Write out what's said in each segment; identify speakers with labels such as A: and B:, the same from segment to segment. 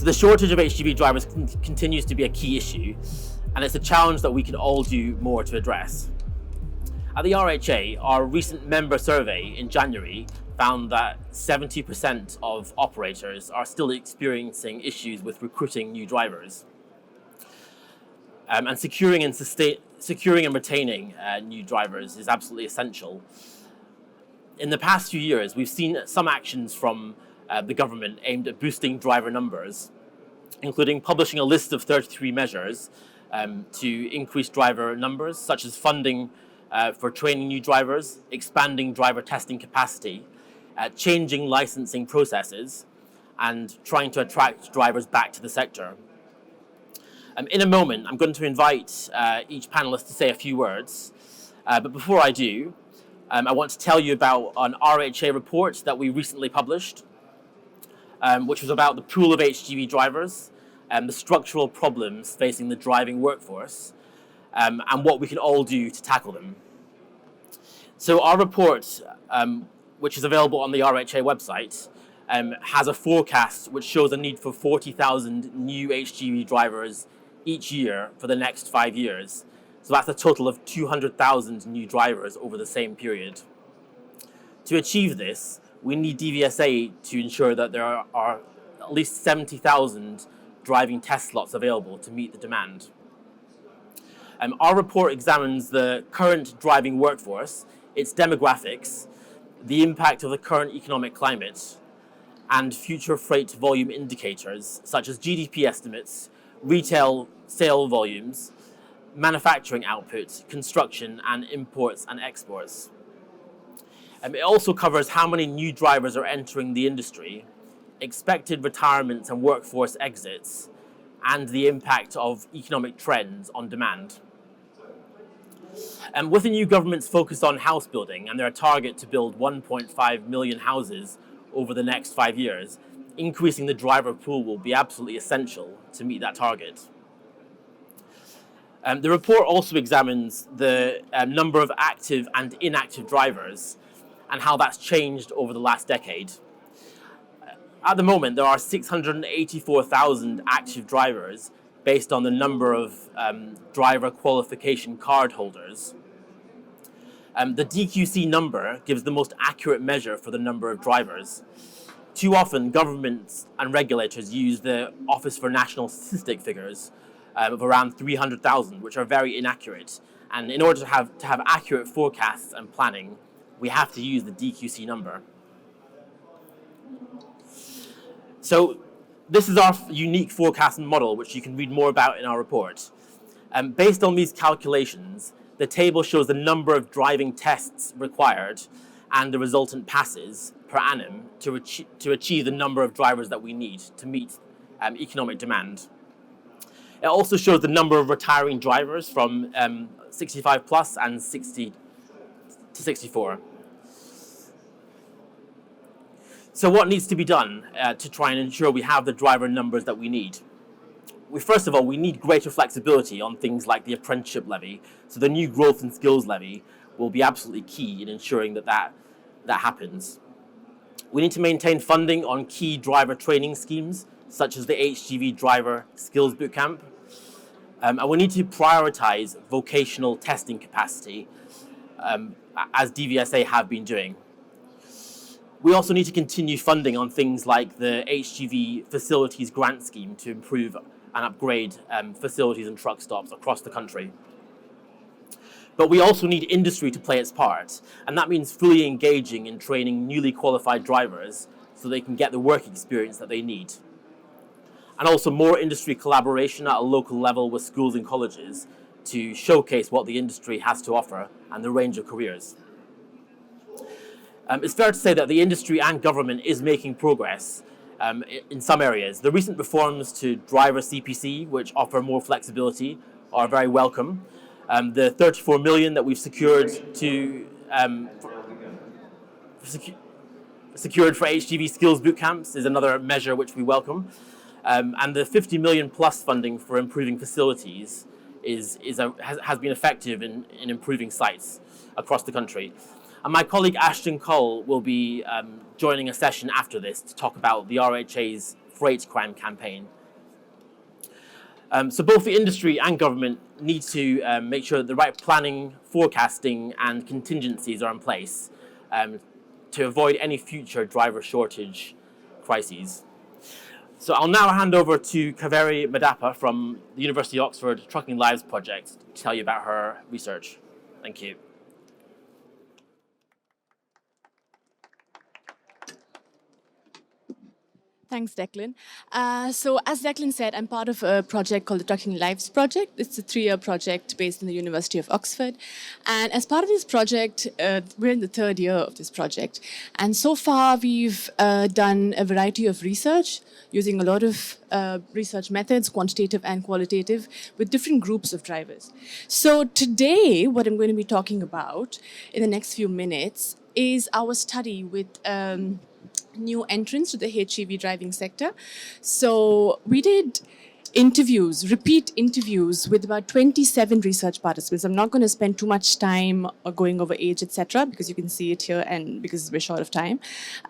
A: So the shortage of HGV drivers continues to be a key issue, and it's a challenge that we can all do more to address. At the RHA, our recent member survey in January found that 70% of operators are still experiencing issues with recruiting new drivers. And securing and retaining new drivers is absolutely essential. In the past few years, we've seen some actions from the government aimed at boosting driver numbers, including publishing a list of 33 measures to increase driver numbers, such as funding for training new drivers, expanding driver testing capacity, changing licensing processes, and trying to attract drivers back to the sector. In a moment, I'm going to invite each panelist to say a few words. But before I do, I want to tell you about an RHA report that we recently published, which was about the pool of HGV drivers and the structural problems facing the driving workforce, and what we can all do to tackle them. So our report, which is available on the RHA website, has a forecast which shows a need for 40,000 new HGV drivers each year for the next 5 years. So that's a total of 200,000 new drivers over the same period. To achieve this, we need DVSA to ensure that there are at least 70,000 driving test slots available to meet the demand. Our report examines the current driving workforce, its demographics, the impact of the current economic climate, and future freight volume indicators such as GDP estimates, retail sale volumes, manufacturing output, construction, and imports and exports. It also covers how many new drivers are entering the industry, expected retirements and workforce exits, and the impact of economic trends on demand. With the new government's focus on house building and their target to build 1.5 million houses over the next 5 years, increasing the driver pool will be absolutely essential to meet that target. The report also examines the number of active and inactive drivers and how that's changed over the last decade. At the moment, there are 684,000 active drivers based on the number of driver qualification card holders. The DQC number gives the most accurate measure for the number of drivers. Too often, governments and regulators use the Office for National Statistic figures of around 300,000, which are very inaccurate. And in order to have accurate forecasts and planning, we have to use the DQC number. So this is our unique forecasting model, which you can read more about in our report. Based on these calculations, the table shows the number of driving tests required and the resultant passes per annum to achieve the number of drivers that we need to meet economic demand. It also shows the number of retiring drivers from 65 plus and 60 to 64. So what needs to be done to try and ensure we have the driver numbers that we need? First of all, we need greater flexibility on things like the apprenticeship levy. So the new growth and skills levy will be absolutely key in ensuring that happens. We need to maintain funding on key driver training schemes, such as the HGV Driver Skills Bootcamp. And we need to prioritize vocational testing capacity, as DVSA have been doing. We also need to continue funding on things like the HGV Facilities Grant Scheme to improve and upgrade facilities and truck stops across the country. But we also need industry to play its part, and that means fully engaging in training newly qualified drivers so they can get the work experience that they need. And also more industry collaboration at a local level with schools and colleges to showcase what the industry has to offer and the range of careers. It's fair to say that the industry and government is making progress in some areas. The recent reforms to driver CPC, which offer more flexibility, are very welcome. The 34 million that we've secured for HGV skills bootcamps is another measure which we welcome. And the 50 million plus funding for improving facilities has been effective in improving sites across the country. And my colleague Ashton Cole will be joining a session after this to talk about the RHA's rate crime campaign. So both the industry and government need to make sure that the right planning, forecasting, and contingencies are in place to avoid any future driver shortage crises. So I'll now hand over to Kaveri Medappa from the University of Oxford Trucking Lives Project to tell you about her research. Thank you.
B: Thanks, Declan. So as Declan said, I'm part of a project called the Trucking Lives Project. It's a 3-year project based in the University of Oxford. And as part of this project, we're in the 3rd year of this project. And so far, we've done a variety of research using a lot of research methods, quantitative and qualitative, with different groups of drivers. So today, what I'm going to be talking about in the next few minutes is our study with new entrants to the HGV driving sector. So we did interviews, repeat interviews with about 27 research participants. I'm not going to spend too much time going over age, etc., because you can see it here and because we're short of time.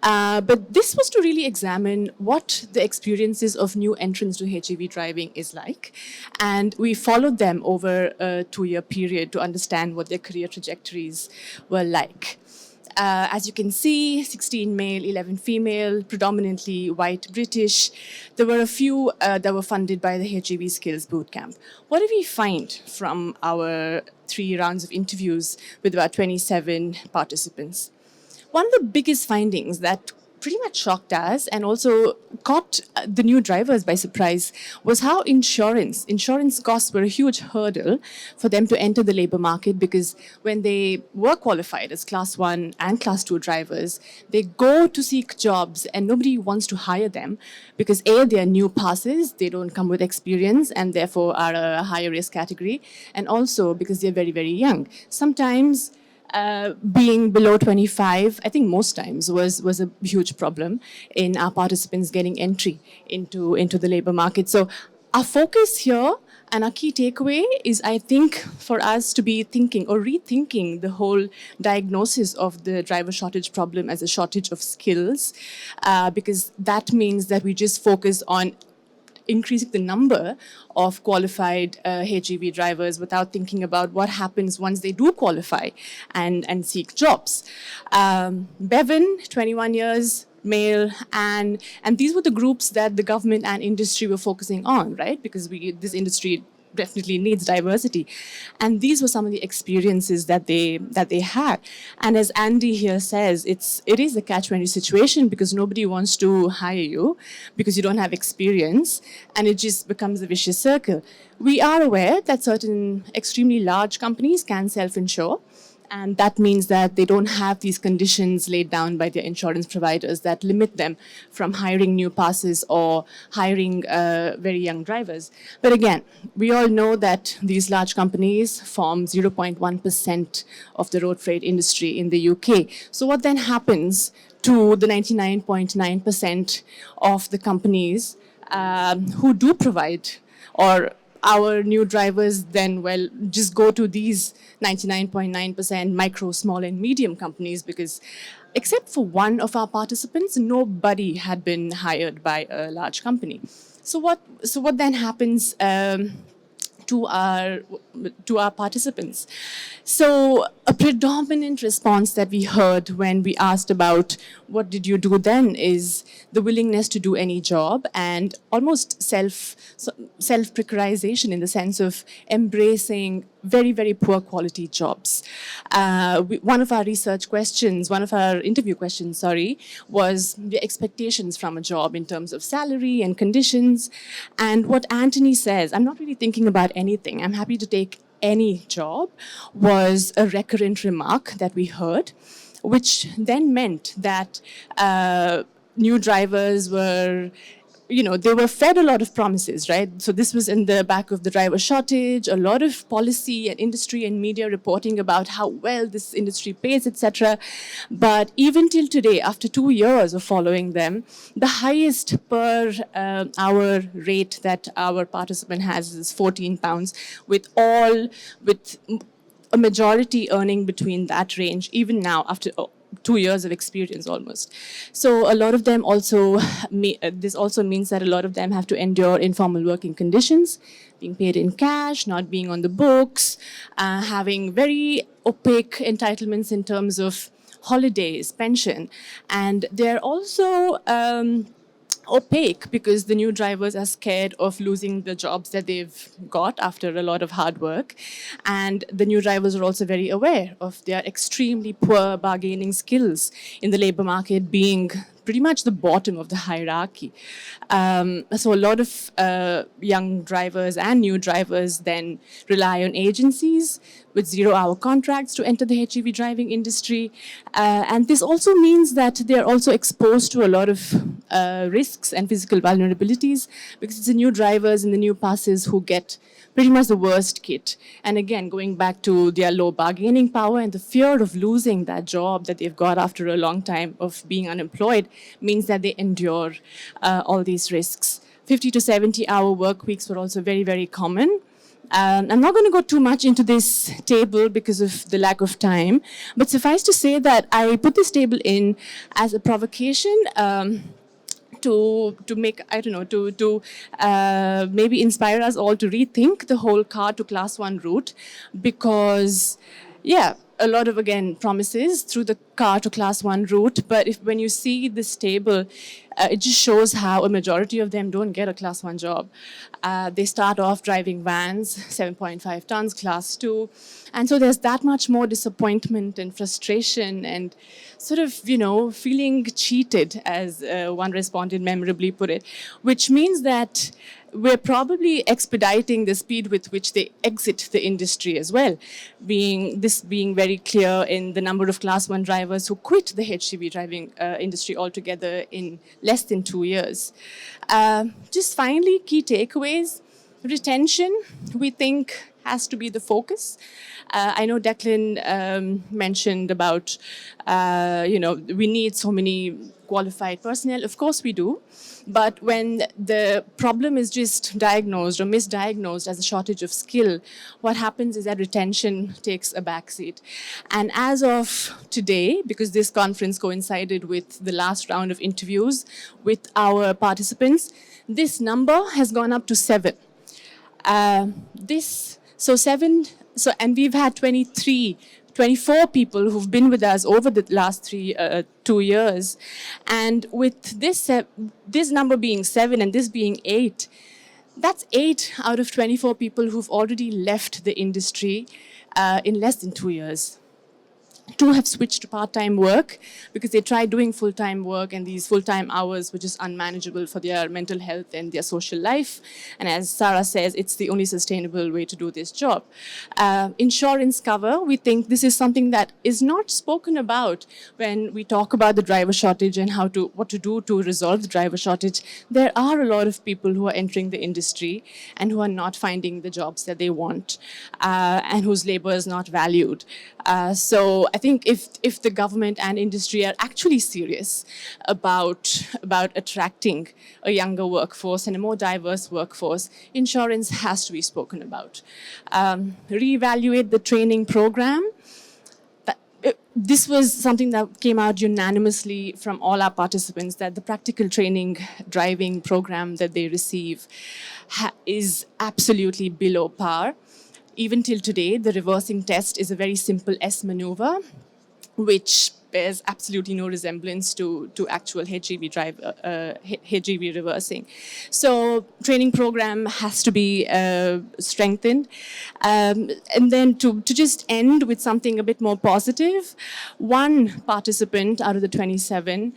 B: But this was to really examine what the experiences of new entrants to HGV driving is like. And we followed them over a 2-year period to understand what their career trajectories were like. As you can see, 16 male, 11 female, predominantly white British. There were a few that were funded by the HGV Skills Bootcamp. What did we find from our 3 rounds of interviews with about 27 participants? One of the biggest findings that pretty much shocked us and also caught the new drivers by surprise was how insurance costs were a huge hurdle for them to enter the labor market, because when they were qualified as class 1 and class 2 drivers, they go to seek jobs and nobody wants to hire them because A, they are new passes, they don't come with experience and therefore are a higher risk category, and also because they're very, very young. Sometimes being below 25, I think most times, was a huge problem in our participants getting entry into the labor market. So our focus here and our key takeaway is, I think, for us to be thinking or rethinking the whole diagnosis of the driver shortage problem as a shortage of skills, because that means that we just focus on increasing the number of qualified HGV drivers without thinking about what happens once they do qualify and seek jobs. Bevan, 21 years, male, and these were the groups that the government and industry were focusing on, right? Because this industry definitely needs diversity. And these were some of the experiences that they had. And as Andy here says, it is a catch-22 situation because nobody wants to hire you because you don't have experience, and it just becomes a vicious circle. We are aware that certain extremely large companies can self-insure, and that means that they don't have these conditions laid down by their insurance providers that limit them from hiring new passes or hiring very young drivers. But again, we all know that these large companies form 0.1% of the road freight industry in the UK. So what then happens to the 99.9% of the companies who do provide, or our new drivers then, well, just go to these 99.9% micro, small, and medium companies, because except for one of our participants, nobody had been hired by a large company. So what then happens to our participants? So a predominant response that we heard when we asked about what did you do then is the willingness to do any job and almost self-precarization in the sense of embracing very, very poor quality jobs. One of our interview questions, was the expectations from a job in terms of salary and conditions. And what Anthony says, I'm not really thinking about anything, I'm happy to take any job, was a recurrent remark that we heard, which then meant that new drivers were, they were fed a lot of promises, right? So this was in the back of the driver shortage, a lot of policy and industry and media reporting about how well this industry pays, etc. But even till today, after 2 years of following them, the highest per hour rate that our participant has is £14, with a majority earning between that range, even now after 2 years of experience almost. So a lot of them also, this also means that a lot of them have to endure informal working conditions, being paid in cash, not being on the books, having very opaque entitlements in terms of holidays, pension. And they're also opaque because the new drivers are scared of losing the jobs that they've got after a lot of hard work. And the new drivers are also very aware of their extremely poor bargaining skills in the labor market being pretty much the bottom of the hierarchy. So a lot of young drivers and new drivers then rely on agencies with 0-hour contracts to enter the HGV driving industry. And this also means that they're also exposed to a lot of risks and physical vulnerabilities because it's the new drivers and the new passes who get pretty much the worst kit. And again, going back to their low bargaining power and the fear of losing that job that they've got after a long time of being unemployed means that they endure all these risks. 50 to 70-hour work weeks were also very, very common. I'm not going to go too much into this table because of the lack of time, but suffice to say that I put this table in as a provocation to make, I don't know, to maybe inspire us all to rethink the whole car to class 1 route because, yeah, a lot of, again, promises through the car to class 1 route, but when you see this table, it just shows how a majority of them don't get a class 1 job. They start off driving vans, 7.5 tons, class 2, and so there's that much more disappointment and frustration and sort of, feeling cheated, as one respondent memorably put it, which means that we're probably expediting the speed with which they exit the industry as well, being very clear in the number of class 1 drivers who quit the HGV driving industry altogether in less than 2 years. Just finally, key takeaways. Retention, we think, has to be the focus. I know Declan mentioned about, we need so many qualified personnel. Of course we do. But when the problem is just diagnosed or misdiagnosed as a shortage of skill, what happens is that retention takes a backseat. And as of today, because this conference coincided with the last round of interviews with our participants, this number has gone up to 7. And we've had 24 people who've been with us over the last 2 years. And with this number being 7 and this being 8, that's 8 out of 24 people who've already left the industry in less than 2 years. 2 have switched to part-time work because they tried doing full-time work and these full-time hours were just unmanageable for their mental health and their social life. And as Sarah says, it's the only sustainable way to do this job. Insurance cover, we think this is something that is not spoken about when we talk about the driver shortage and what to do to resolve the driver shortage. There are a lot of people who are entering the industry and who are not finding the jobs that they want and whose labor is not valued. So I think if the government and industry are actually serious about attracting a younger workforce and a more diverse workforce, insurance has to be spoken about. Reevaluate the training program. This was something that came out unanimously from all our participants, that the practical training driving program that they receive is absolutely below par. Even till today, the reversing test is a very simple S maneuver, which bears absolutely no resemblance to actual HGV reversing. So training program has to be strengthened. And then to just end with something a bit more positive, one participant out of the 27,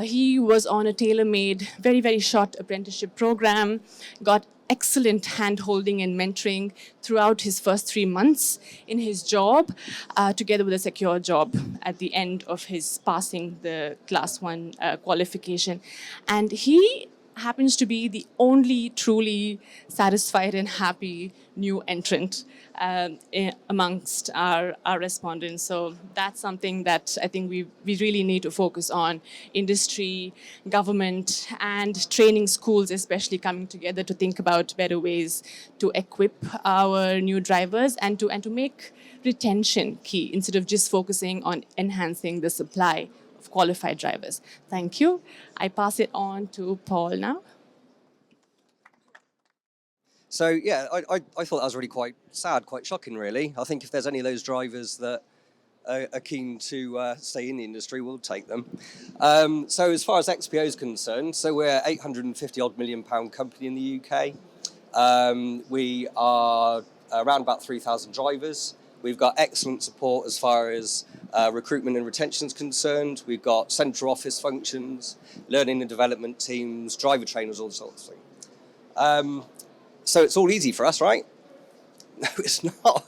B: he was on a tailor-made, very, very short apprenticeship program, got excellent hand-holding and mentoring throughout his first 3 months in his job, together with a secure job at the end of his passing the Class 1 qualification. And he happens to be the only truly satisfied and happy new entrant amongst our respondents. So that's something that I think we really need to focus on. Industry, government, and training schools especially coming together to think about better ways to equip our new drivers and to make retention key instead of just focusing on enhancing the supply of qualified drivers. Thank you. I pass it on to Paul now.
C: So yeah, I thought that was really quite sad, quite shocking really. I think if there's any of those drivers that are keen to stay in the industry, we'll take them. So as far as XPO is concerned, so we're £850 odd million company in the UK. We are around about 3,000 drivers. We've got excellent support as far as recruitment and retention is concerned. We've got central office functions, learning and development teams, driver trainers, all sorts of things. So it's all easy for us, right? No, it's not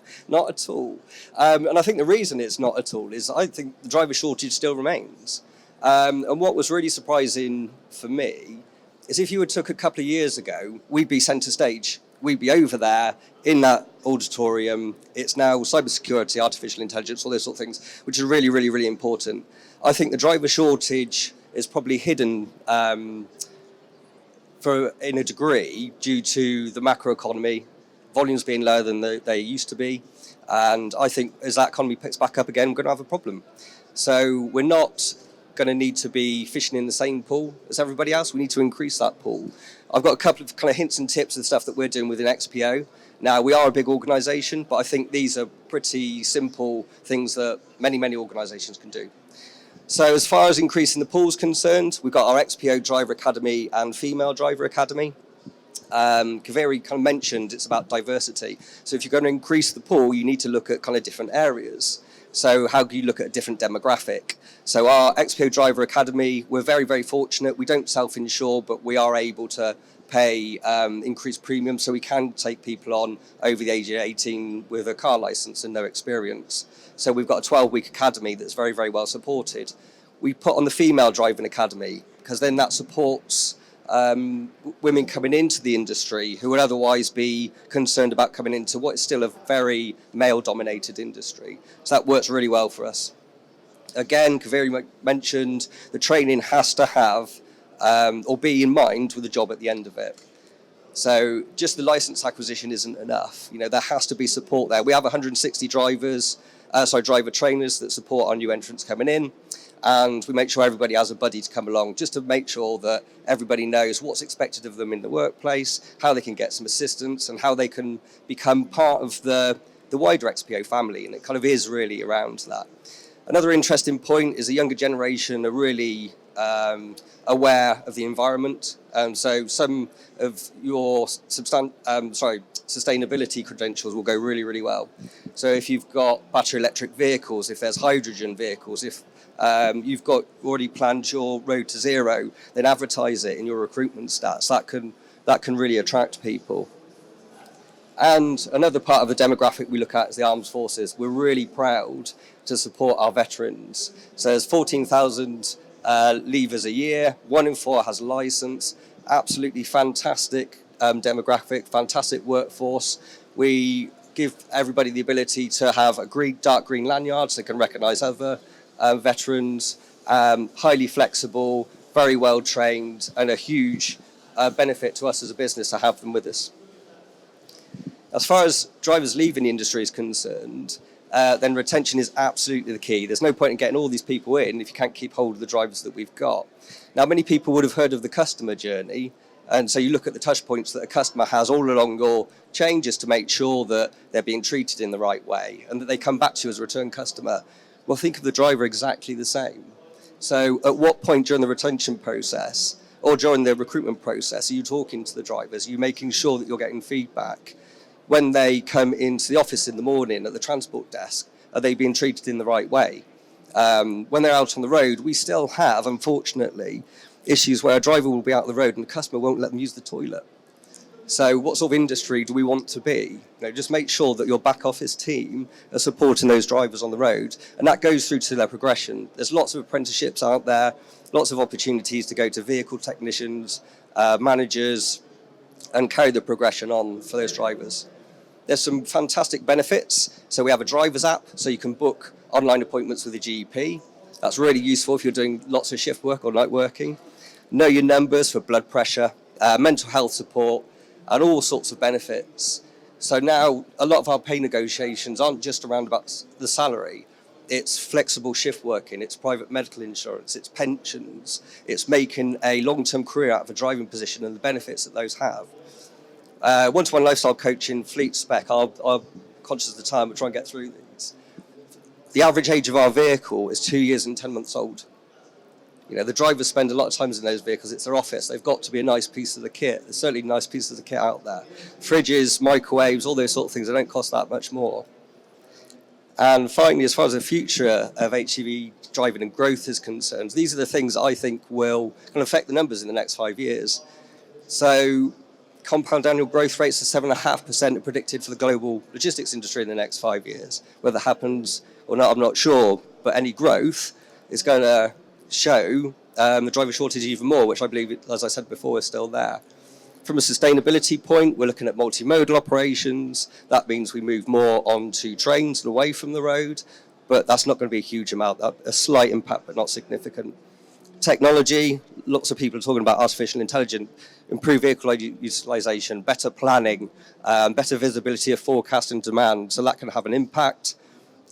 C: at all. And I think the reason it's not at all is I think the driver shortage still remains. And what was really surprising for me is if you had took a couple of years ago, we'd be centre stage. We'd be over there in that auditorium. It's now cybersecurity, artificial intelligence, all those sort of things, which are really, really, really important. I think the driver shortage is probably hidden in a degree due to the macroeconomy, volumes being lower than they used to be. And I think as that economy picks back up again, we're going to have a problem. So we're not going to need to be fishing in the same pool as everybody else. We need to increase that pool. I've got a couple of kind of hints and tips of stuff that we're doing within XPO. Now, we are a big organisation, but I think these are pretty simple things that many, many organisations can do. So as far as increasing the pool is concerned, we've got our XPO Driver Academy and Female Driver Academy. Kaveri kind of mentioned it's about diversity. So if you're going to increase the pool, you need to look at kind of different areas. So how do you look at a different demographic? So our XPO Driver Academy, we're very, very fortunate. We don't self-insure, but we are able to pay increased premiums, so we can take people on over the age of 18 with a car licence and no experience. So we've got a 12-week academy that's very, very well supported. We put on the Female Driving Academy because then that supports women coming into the industry who would otherwise be concerned about coming into what is still a very male-dominated industry. So that works really well for us. Again, Kaveri mentioned the training has to have or be in mind with the job at the end of it. So just the license acquisition isn't enough. You know, there has to be support there. We have 160 driver trainers that support our new entrants coming in. And we make sure everybody has a buddy to come along just to make sure that everybody knows what's expected of them in the workplace, how they can get some assistance and how they can become part of the wider XPO family. And it kind of is really around that. Another interesting point is the younger generation are really aware of the environment. So some of your sustainability credentials will go really, really well. So if you've got battery electric vehicles, if there's hydrogen vehicles, if you've got already planned your road to zero, then advertise it in your recruitment stats. That can really attract people. And another part of the demographic we look at is the armed forces. We're really proud to support our veterans. So there's 14,000 leavers a year. 1 in 4 has a license. Absolutely fantastic demographic, fantastic workforce. We give everybody the ability to have a dark green lanyard so they can recognise other veterans. Highly flexible, very well trained, and a huge benefit to us as a business to have them with us. As far as drivers leaving the industry is concerned, then retention is absolutely the key. There's no point in getting all these people in if you can't keep hold of the drivers that we've got. Now, many people would have heard of the customer journey, and so you look at the touch points that a customer has all along your chain just to make sure that they're being treated in the right way and that they come back to you as a return customer. Well, think of the driver exactly the same. So at what point during the retention process or during the recruitment process are you talking to the drivers? Are you making sure that you're getting feedback? When they come into the office in the morning at the transport desk, are they being treated in the right way? When they're out on the road, we still have, unfortunately, issues where a driver will be out on the road and the customer won't let them use the toilet. So what sort of industry do we want to be? You know, just make sure that your back office team are supporting those drivers on the road, and that goes through to their progression. There's lots of apprenticeships out there, lots of opportunities to go to vehicle technicians, managers, and carry the progression on for those drivers. There's some fantastic benefits. So we have a driver's app, so you can book online appointments with a GP. That's really useful if you're doing lots of shift work or night working. Know your numbers for blood pressure, mental health support, and all sorts of benefits. So now a lot of our pay negotiations aren't just around about the salary. It's flexible shift working, it's private medical insurance, it's pensions, it's making a long-term career out of a driving position and the benefits that those have. One-to-one lifestyle coaching, fleet spec, I'll conscious of the time, but try and get through these. The average age of our vehicle is 2 years and 10 months old. You know, the drivers spend a lot of time in those vehicles. It's their office. They've got to be a nice piece of the kit. There's certainly nice pieces of the kit out there. Fridges, microwaves, all those sort of things, they don't cost that much more. And finally, as far as the future of HGV driving and growth is concerned, these are the things I think will kind of affect the numbers in the next 5 years. So compound annual growth rates of 7.5% are predicted for the global logistics industry in the next 5 years. Whether that happens or not, I'm not sure, but any growth is going to show the driver shortage even more, which I believe, as I said before, is still there. From a sustainability point, we're looking at multimodal operations. That means we move more onto trains and away from the road, but that's not going to be a huge amount, a slight impact, but not significant. Technology, lots of people are talking about artificial intelligence, improved vehicle utilization, better planning, better visibility of forecast and demand, so that can have an impact.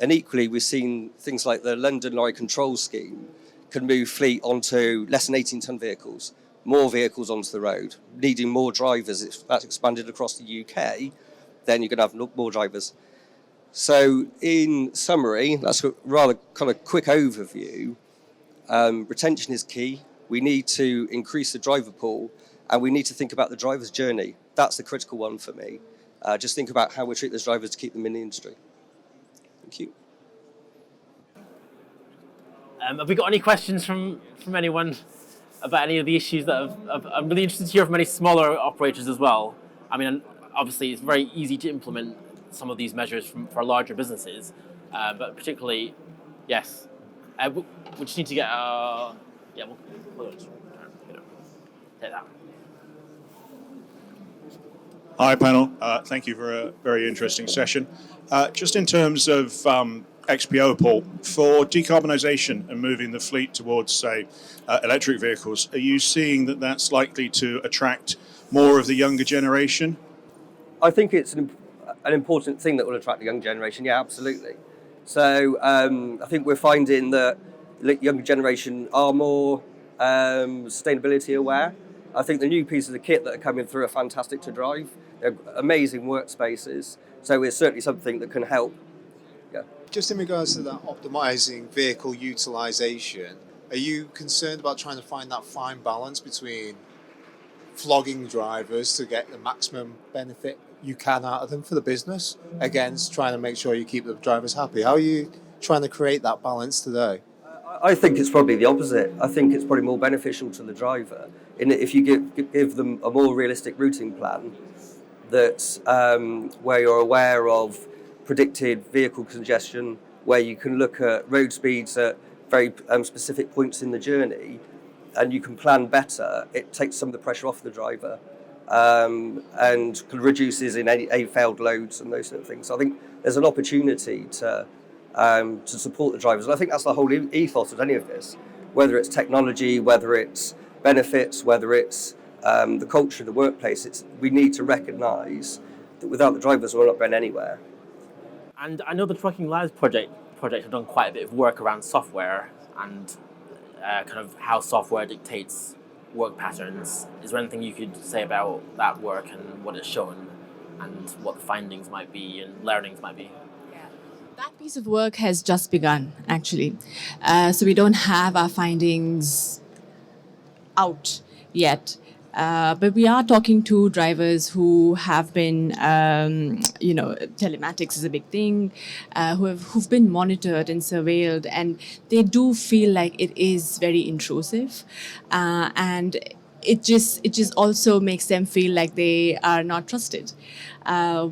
C: And equally, we've seen things like the London Lorry Control Scheme can move fleet onto less than 18-tonne vehicles, more vehicles onto the road, needing more drivers. If that's expanded across the UK, then you're going to have more drivers. So in summary, that's a rather kind of quick overview. Retention is key. We need to increase the driver pool, and we need to think about the driver's journey. That's the critical one for me. Just think about how we treat those drivers to keep them in the industry. Thank you.
A: Have we got any questions from anyone about any of the issues that I'm really interested to hear from any smaller operators as well. I mean, obviously it's very easy to implement some of these measures for larger businesses, but particularly, yes, we just need to get, we'll take that.
D: Hi panel, thank you for a very interesting session. Just in terms of XPO, Paul, for decarbonisation and moving the fleet towards, say, electric vehicles, are you seeing that that's likely to attract more of the younger generation?
C: I think it's an important thing that will attract the young generation, yeah, absolutely. So I think we're finding that the younger generation are more sustainability aware. I think the new pieces of kit that are coming through are fantastic to drive. They're amazing workspaces, so it's certainly something that can help. Yeah.
E: Just in regards to that optimising vehicle utilisation, are you concerned about trying to find that fine balance between flogging drivers to get the maximum benefit you can out of them for the business against trying to make sure you keep the drivers happy? How are you trying to create that balance today?
C: I think it's probably the opposite. I think it's probably more beneficial to the driver if you give them a more realistic routing plan that's where you're aware of predicted vehicle congestion, where you can look at road speeds at very specific points in the journey, and you can plan better. It takes some of the pressure off the driver and reduces in any failed loads and those sort of things. So I think there's an opportunity to support the drivers. And I think that's the whole ethos of any of this, whether it's technology, whether it's benefits, whether it's the culture of the workplace. We need to recognise that without the drivers, we're not going anywhere.
A: And I know the Trucking Lives project have done quite a bit of work around software and kind of how software dictates work patterns. Is there anything you could say about that work and what it's shown and what the findings might be and learnings might be?
B: That piece of work has just begun, actually. So we don't have our findings out yet. But we are talking to drivers who have been, telematics is a big thing, who've been monitored and surveilled, and they do feel like it is very intrusive, and it just also makes them feel like they are not trusted,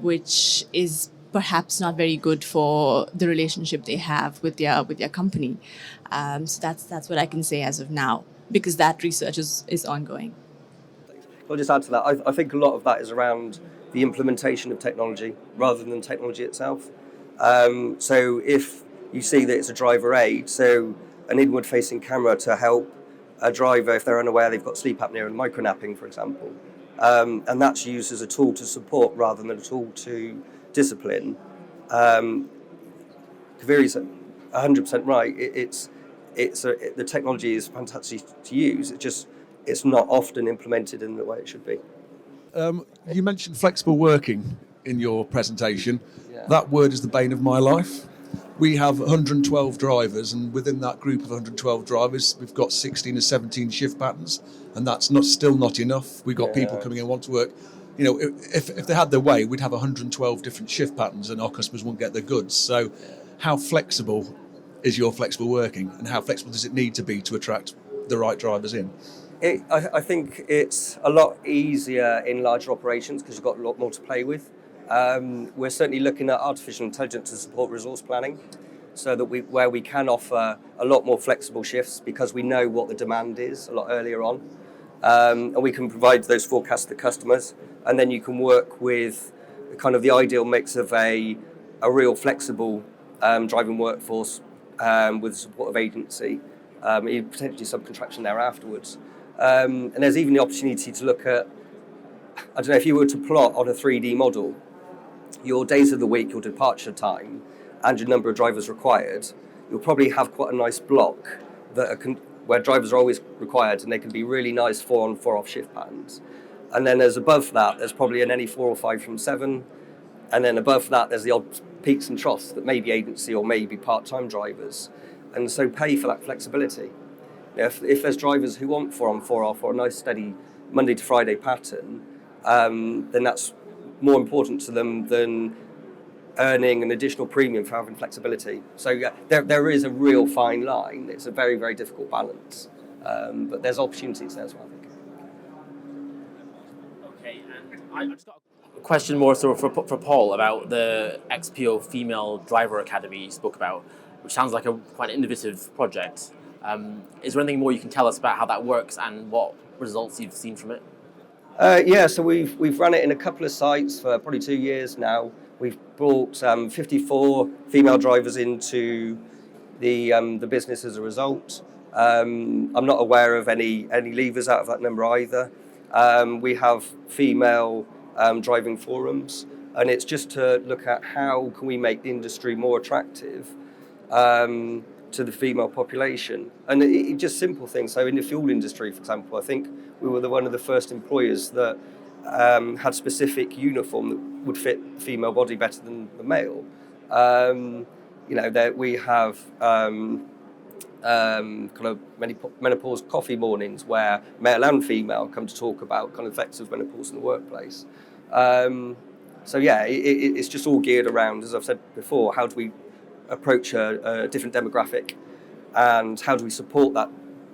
B: which is perhaps not very good for the relationship they have with their company. So that's what I can say as of now, because that research is ongoing.
C: I'll just add to that. I think a lot of that is around the implementation of technology rather than technology itself. So if you see that it's a driver aid, so an inward-facing camera to help a driver if they're unaware they've got sleep apnea and micronapping, for example, and that's used as a tool to support rather than a tool to discipline. Kaveri's 100% right. The technology is fantastic to use. It's not often implemented in the way it should be.
F: You mentioned flexible working in your presentation.
C: Yeah.
F: That word is the bane of my life. We have 112 drivers, and within that group of 112 drivers, we've got 16 or 17 shift patterns, and that's still not enough. We've got people coming in who want to work. You know, if they had their way, we'd have 112 different shift patterns, and our customers wouldn't get their goods. So, how flexible is your flexible working, and how flexible does it need to be to attract the right drivers in?
C: I think it's a lot easier in larger operations because you've got a lot more to play with. We're certainly looking at artificial intelligence to support resource planning, so that where we can offer a lot more flexible shifts because we know what the demand is a lot earlier on, and we can provide those forecasts to the customers, and then you can work with kind of the ideal mix of a real flexible driving workforce with the support of agency, potentially subcontraction there afterwards. And there's even the opportunity to look at, I don't know, if you were to plot on a 3D model your days of the week, your departure time, and your number of drivers required, you'll probably have quite a nice block where drivers are always required, and they can be really nice 4 on 4 off shift patterns. And then there's above that, there's probably an any 4 or 5 from 7, and then above that there's the odd peaks and troughs that may be agency or maybe part-time drivers, and so pay for that flexibility. If there's drivers who want 4 on 4 off or a nice steady Monday to Friday pattern, then that's more important to them than earning an additional premium for having flexibility. So yeah, there is a real fine line. It's a very, very difficult balance, but there's opportunities there as well, I think.
A: Okay, and I just got a question more sort of for Paul about the XPO Female Driver Academy you spoke about, which sounds like a quite innovative project. Is there anything more you can tell us about how that works and what results you've seen from it?
C: So we've run it in a couple of sites for probably 2 years now. We've brought 54 female drivers into the business as a result. I'm not aware of any leavers out of that number either. We have female driving forums, and it's just to look at how can we make the industry more attractive to the female population. And it just simple things. So in the fuel industry, for example, I think we were one of the first employers that had specific uniform that would fit the female body better than the male. That we have kind of menopause coffee mornings where male and female come to talk about kind of effects of menopause in the workplace. It's just all geared around, as I've said before, how do we approach a different demographic, and how do we support that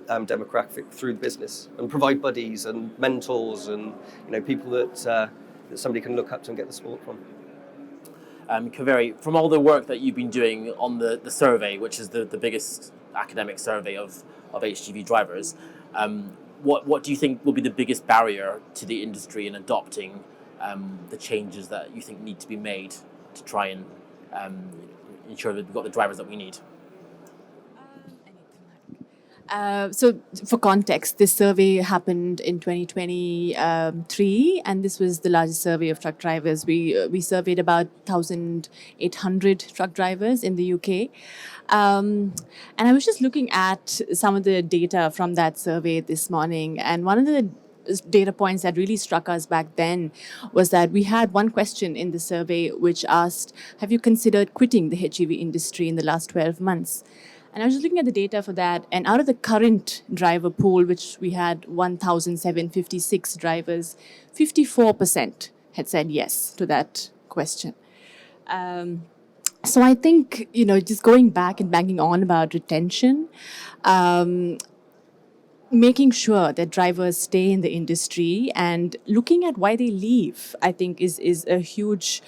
C: demographic through the business and provide buddies and mentors and people that somebody can look up to and get the support from.
A: Kaveri, from all the work that you've been doing on the survey, which is the biggest academic survey of HGV drivers, what do you think will be the biggest barrier to the industry in adopting the changes that you think need to be made to try and ensure that we've got the drivers that we need?
B: So for context, this survey happened in 2023, and this was the largest survey of truck drivers. We surveyed about 1,800 truck drivers in the UK. And I was just looking at some of the data from that survey this morning, and one of the data points that really struck us back then was that we had one question in the survey which asked, have you considered quitting the HGV industry in the last 12 months? And I was just looking at the data for that, and out of the current driver pool, which we had 1,756 drivers, 54% had said yes to that question. So I think, just going back and banging on about retention, making sure that drivers stay in the industry and looking at why they leave, I think is a huge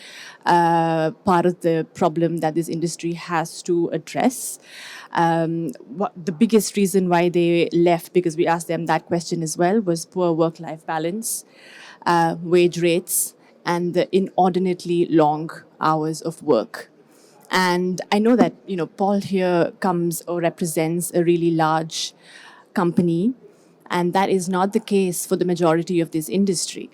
B: part of the problem that this industry has to address. The biggest reason why they left, because we asked them that question as well, was poor work-life balance, wage rates, and the inordinately long hours of work. And I know that, Paul here comes or represents a really large company, and that is not the case for the majority of this industry.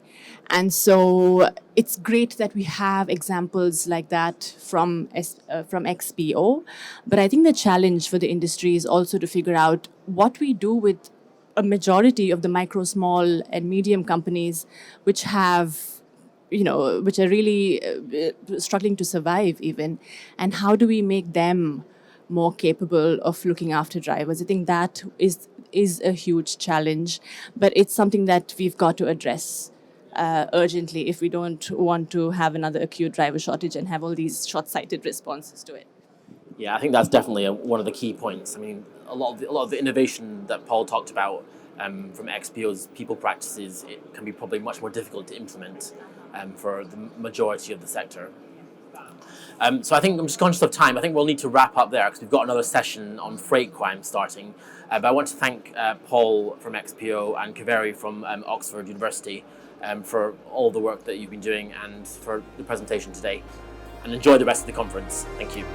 B: And so it's great that we have examples like that from XPO, but I think the challenge for the industry is also to figure out what we do with a majority of the micro, small, and medium companies which have which are really struggling to survive even, and how do we make them more capable of looking after drivers? I think that is a huge challenge, but it's something that we've got to address urgently if we don't want to have another acute driver shortage and have all these short-sighted responses to it.
A: Yeah, I think that's definitely one of the key points. I mean, a lot of the innovation that Paul talked about from XPO's people practices, it can be probably much more difficult to implement for the majority of the sector. So I think I'm just conscious of time. I think we'll need to wrap up there because we've got another session on freight crime starting. But I want to thank Paul from XPO and Kaveri from Oxford University for all the work that you've been doing and for the presentation today. And enjoy the rest of the conference. Thank you.